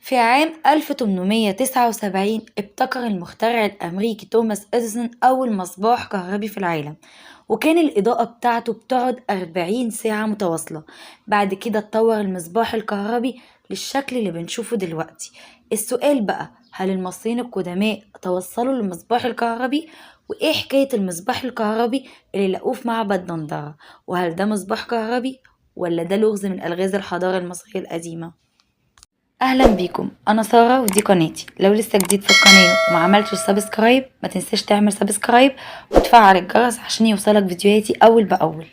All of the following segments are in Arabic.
في عام 1879 ابتكر المخترع الأمريكي توماس إديسون أول مصباح كهربي في العالم، وكان الإضاءة بتاعته بتقعد 40 ساعة متواصلة. بعد كده اتطور المصباح الكهربي للشكل اللي بنشوفه دلوقتي. السؤال بقى، هل المصريين القدماء توصلوا للمصباح الكهربي؟ وإيه حكاية المصباح الكهربي اللي لقوه في معبد دندرة؟ وهل ده مصباح كهربي ولا ده لغز من ألغاز الحضارة المصرية القديمة؟ اهلا بيكم، انا ساره ودي قناتي. لو لسه جديد في القناه وما عملتش سبسكرايب، ما تنساش تعمل سبسكرايب وتفعل الجرس عشان يوصلك فيديوهاتي اول باول.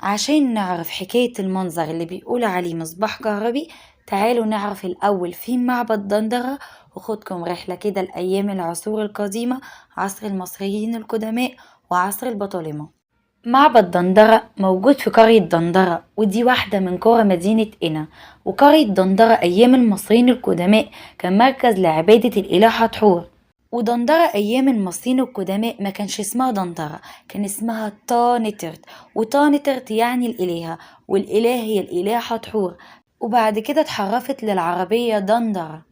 عشان نعرف حكايه المنظر اللي بيقول عليه مصباح كهربي، تعالوا نعرف الاول فين معبد دندره، وخدكم رحله كده لايام العصور القديمه، عصر المصريين القدماء وعصر البطالمه. معبد دندرة موجود في قرية دندرة، ودي واحدة من قرى مدينة قنا. وقرية دندرة أيام المصريين القدماء كان مركز لعبادة الإله حتحور. ودندرة أيام المصريين القدماء ما كانش اسمها دندرة، كان اسمها طانترت. وطانترت يعني الإلهة، والإله هي الإله حتحور. وبعد كده اتحرفت للعربية دندرة.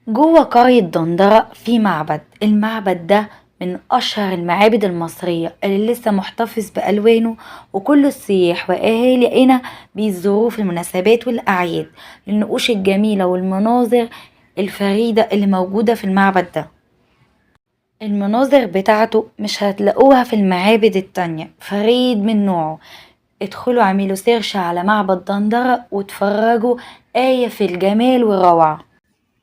جوه قرية دندرة في معبد، المعبد ده من أشهر المعابد المصرية اللي لسه محتفظ بألوانه، وكل السياح وأهالي قنا بيزوروه في المناسبات والأعياد للنقوش الجميلة والمناظر الفريدة اللي موجودة في المعبد ده. المناظر بتاعته مش هتلاقوها في المعابد التانية، فريد من نوعه. ادخلوا اعملوا سيرش على معبد دندرة واتفرجوا، آية في الجمال والروعة.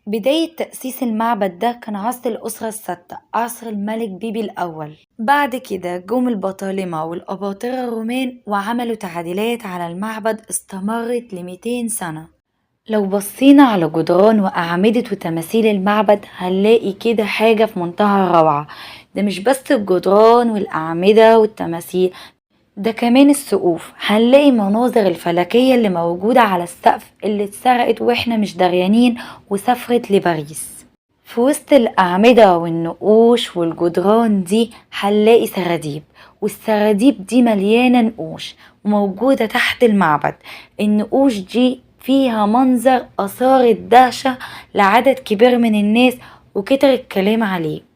بداية تأسيس المعبد ده كان عصر الأسرة الستة، عصر الملك بيبي الأول. بعد كده جم البطالمة والأباطرة الرومان وعملوا تعديلات على المعبد استمرت ل200 سنة. لو بصينا على جدران وأعمدة وتماثيل المعبد هنلاقي كده حاجة في منتهى الروعة. ده مش بس الجدران والأعمدة والتماثيل، ده كمان السقوف. هنلاقي مناظر الفلكية اللي موجودة على السقف اللي اتسرقت واحنا مش دريانين وسافرت لباريس. في وسط الأعمدة والنقوش والجدران دي هنلاقي سراديب، والسراديب دي مليانة نقوش وموجودة تحت المعبد. النقوش دي فيها منظر أثار الدهشة لعدد كبير من الناس، وكتر الكلام عليه.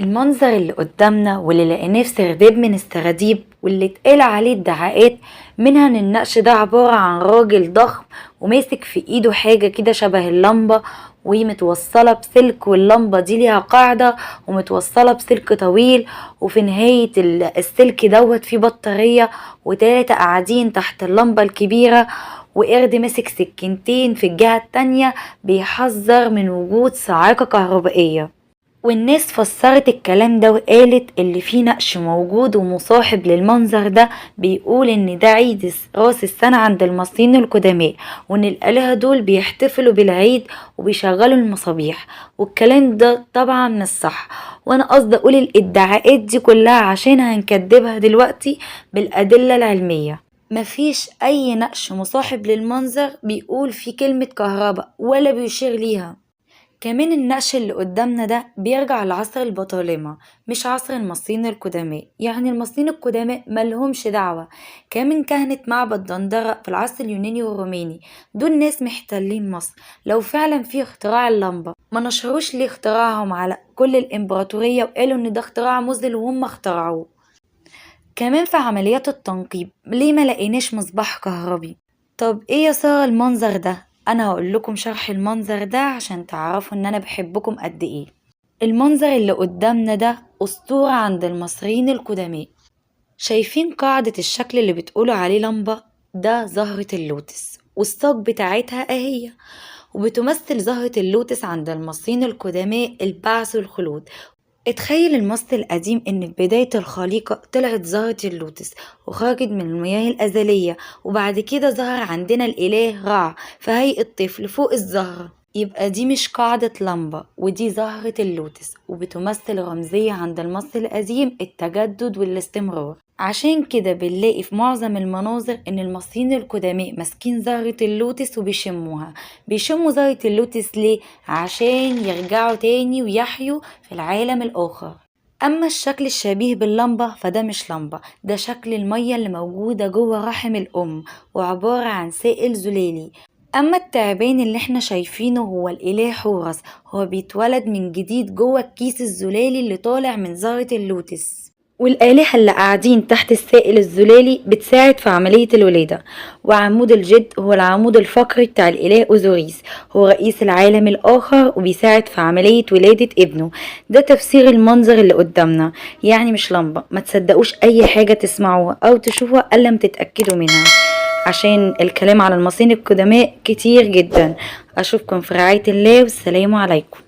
المنظر اللي قدامنا واللي لقيناه في سرداب من السراديب واللي اتقال عليه ادعاءات، منها ان النقش ده عبارة عن راجل ضخم وماسك في ايده حاجة كده شبه اللمبة ومتوصلة بسلك، واللمبة دي ليها قاعدة ومتوصلة بسلك طويل، وفي نهاية السلك دوت في بطارية، وتلاتة قاعدين تحت اللمبة الكبيرة، وقرد ماسك سكينتين في الجهة التانية بيحذر من وجود صاعقة كهربائية. والناس فسرت الكلام ده وقالت اللي فيه نقش موجود ومصاحب للمنظر ده بيقول ان ده عيد راس السنة عند المصريين القدماء، وان الآلهة دول بيحتفلوا بالعيد وبيشغلوا المصابيح. والكلام ده طبعا مش صح، وانا قصدي اقول الادعاءات دي كلها عشان هنكدبها دلوقتي بالأدلة العلمية. مفيش اي نقش مصاحب للمنظر بيقول فيه كلمة كهرباء ولا بيشير ليها. كمان النقش اللي قدامنا ده بيرجع لعصر البطالمة، مش عصر المصريين القدماء. يعني المصريين القدماء ملهمش دعوة. كمان كهنة معبد دندرة في العصر اليوناني والروماني، دول ناس محتلين مصر. لو فعلا في اختراع اللمبة، ما نشروش ليه اختراعهم على كل الامبراطورية وقالوا ان ده اختراع مذهل وهم اخترعوه؟ كمان في عمليات التنقيب ليه ما لقيناش مصباح كهربي؟ طب ايه يا سارة المنظر ده؟ انا هقول لكم شرح المنظر ده عشان تعرفوا ان انا بحبكم قد ايه. المنظر اللي قدامنا ده اسطورة عند المصريين القدماء. شايفين قاعدة الشكل اللي بتقولوا عليه لمبة؟ ده زهرة اللوتس، والساق بتاعتها اهي، وبتمثل زهرة اللوتس عند المصريين القدماء البعث والخلود. اتخيل المصري القديم ان في بداية الخليقة طلعت زهرة اللوتس وخرجت من المياه الأزلية، وبعد كده ظهر عندنا الإله رع في هيئة طفل فوق الزهرة. يبقى دي مش قاعدة لمبة، ودي زهرة اللوتس، وبتمثل رمزية عند المصري القديم التجدد والاستمرار. عشان كده بنلاقي في معظم المناظر ان المصريين القدماء ماسكين زهرة اللوتس وبيشموها. بيشموا زهرة اللوتس ليه؟ عشان يرجعوا تاني ويحيوا في العالم الآخر. أما الشكل الشبيه باللمبة فده مش لمبة، ده شكل المية اللي موجودة جوه رحم الأم، وعبارة عن سائل زلالي. أما التعبان اللي احنا شايفينه هو الإله حورس، هو بيتولد من جديد جوه الكيس الزلالي اللي طالع من زهرة اللوتس. والآلهة اللي قاعدين تحت السائل الزلالي بتساعد في عملية الولادة. وعمود الجد هو العمود الفقري بتاع الإله أوزوريس، هو رئيس العالم الآخر وبيساعد في عملية ولادة ابنه. ده تفسير المنظر اللي قدامنا، يعني مش لمبة. ما تصدقوش أي حاجة تسمعوها أو تشوفوها إلا ما تتأكدوا منها، عشان الكلام على المصريين القدماء كتير جدا. أشوفكم في رعاية الله، والسلام عليكم.